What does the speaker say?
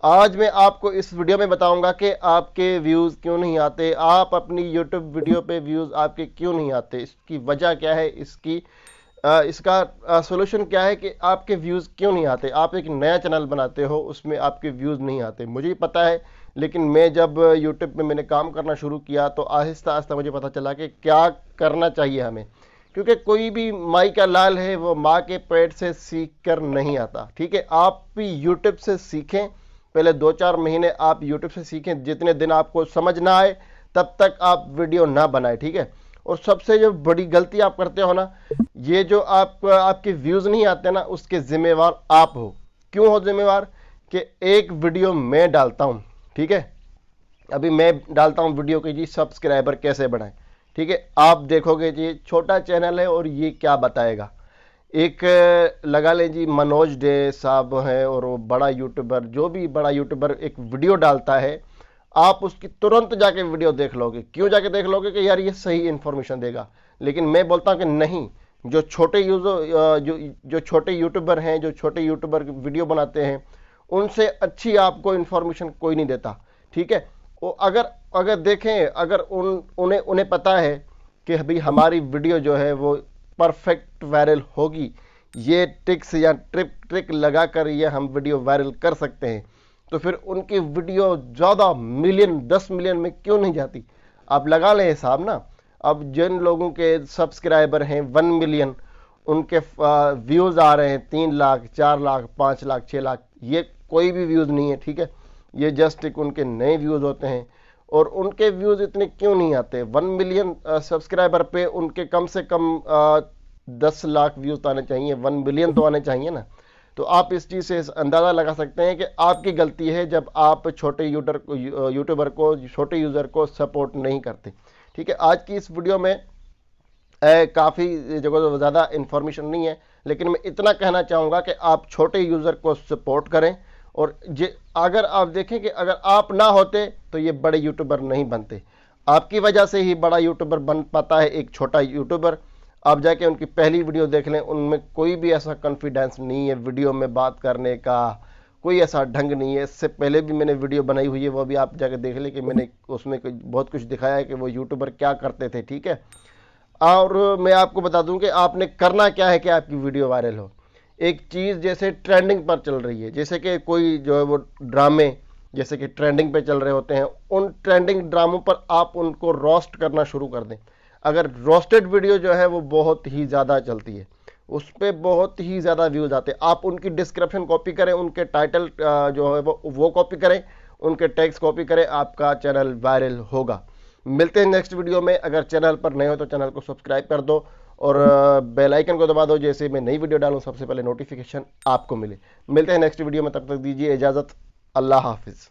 आज मैं आपको इस वीडियो में बताऊंगा कि आपके व्यूज़ क्यों नहीं आते, आप अपनी यूट्यूब वीडियो पे व्यूज़ आपके क्यों नहीं आते, इसकी वजह क्या है, इसका सॉल्यूशन क्या है कि आपके व्यूज़ क्यों नहीं आते। आप एक नया चैनल बनाते हो, उसमें आपके व्यूज़ नहीं आते, मुझे ही पता है। लेकिन मैं जब यूट्यूब पे मैंने काम करना शुरू किया तो आहिस्ता आहिस्ता मुझे पता चला कि क्या करना चाहिए हमें, क्योंकि कोई भी माई का लाल है वो माँ के पेट से सीख कर नहीं आता। ठीक है, आप भी यूट्यूब से सीखें। पहले 2-4 महीने आप यूट्यूब से सीखें, जितने दिन आपको समझ ना आए तब तक आप वीडियो ना बनाए। ठीक है, और सबसे जो बड़ी गलती आप करते हो ना, ये जो आपके व्यूज नहीं आते ना, उसके जिम्मेवार आप हो। क्यों हो जिम्मेवार? कि एक वीडियो मैं डालता हूं, ठीक है, अभी मैं डालता हूं वीडियो की जी सब्सक्राइबर कैसे बढ़ाएं। ठीक है, आप देखोगे जी छोटा चैनल है और ये क्या बताएगा। एक लगा लें जी मनोज डे साहब हैं और वो बड़ा यूट्यूबर, जो भी बड़ा यूट्यूबर एक वीडियो डालता है, आप उसकी तुरंत जाके वीडियो देख लोगे। क्यों जाके देख लोगे? कि यार ये सही इंफॉर्मेशन देगा। लेकिन मैं बोलता हूँ कि नहीं, जो छोटे यूजर जो छोटे यूट्यूबर हैं, जो छोटे यूट्यूबर वीडियो बनाते हैं, उनसे अच्छी आपको इंफॉर्मेशन कोई नहीं देता। ठीक है, वो अगर अगर देखें, अगर उन्हें उन्हें पता है कि भाई हमारी वीडियो जो है वो परफेक्ट वायरल होगी, ये टिक्स या ट्रिक लगा कर ये हम वीडियो वायरल कर सकते हैं, तो फिर उनकी वीडियो ज़्यादा मिलियन 10 मिलियन में क्यों नहीं जाती? आप लगा लें हिसाब ना। अब जिन लोगों के सब्सक्राइबर हैं 1 मिलियन, उनके व्यूज़ आ रहे हैं 3 लाख, 4 लाख, 5 लाख, 6 लाख, ये कोई भी व्यूज़ नहीं है। ठीक है, ये जस्ट एक उनके नए व्यूज़ होते हैं। और उनके व्यूज़ इतने क्यों नहीं आते? 1 मिलियन सब्सक्राइबर पे उनके कम से कम 10 लाख व्यूज़ तो आने चाहिए, 1 मिलियन तो आने चाहिए ना। तो आप इस चीज़ से अंदाज़ा लगा सकते हैं कि आपकी गलती है जब आप छोटे यूट्यूबर को, छोटे यूज़र को सपोर्ट नहीं करते। ठीक है, आज की इस वीडियो में काफ़ी जगह ज़्यादा इंफॉर्मेशन नहीं है, लेकिन मैं इतना कहना चाहूँगा कि आप छोटे यूज़र को सपोर्ट करें। और अगर आप देखें कि अगर आप ना होते तो ये बड़े यूट्यूबर नहीं बनते। आपकी वजह से ही बड़ा यूट्यूबर बन पाता है एक छोटा यूट्यूबर। आप जाके उनकी पहली वीडियो देख लें, उनमें कोई भी ऐसा कॉन्फिडेंस नहीं है वीडियो में बात करने का, कोई ऐसा ढंग नहीं है। इससे पहले भी मैंने वीडियो बनाई हुई है, वो भी आप जाके देख लें कि मैंने उसमें बहुत कुछ दिखाया है कि वो यूट्यूबर क्या करते थे। ठीक है, और मैं आपको बता दूं कि आपने करना क्या है कि आपकी वीडियो वायरल हो। एक चीज़ जैसे ट्रेंडिंग पर चल रही है, जैसे कि कोई जो है वो ड्रामे जैसे कि ट्रेंडिंग पे चल रहे होते हैं, उन ट्रेंडिंग ड्रामों पर आप उनको रोस्ट करना शुरू कर दें। अगर रोस्टेड वीडियो जो है वो बहुत ही ज़्यादा चलती है, उस पर बहुत ही ज़्यादा व्यूज़ आते हैं, आप उनकी डिस्क्रिप्शन कॉपी करें, उनके टाइटल जो है वो कॉपी करें, उनके टैग्स कॉपी करें, आपका चैनल वायरल होगा। मिलते हैं नेक्स्ट वीडियो में। अगर चैनल पर नए हो तो चैनल को सब्सक्राइब कर दो और बेल आइकन को दबा दो, जैसे मैं नई वीडियो डालूं सबसे पहले नोटिफिकेशन आपको मिले। मिलते हैं नेक्स्ट वीडियो में, तब तक दीजिए इजाज़त। अल्लाह हाफिज़।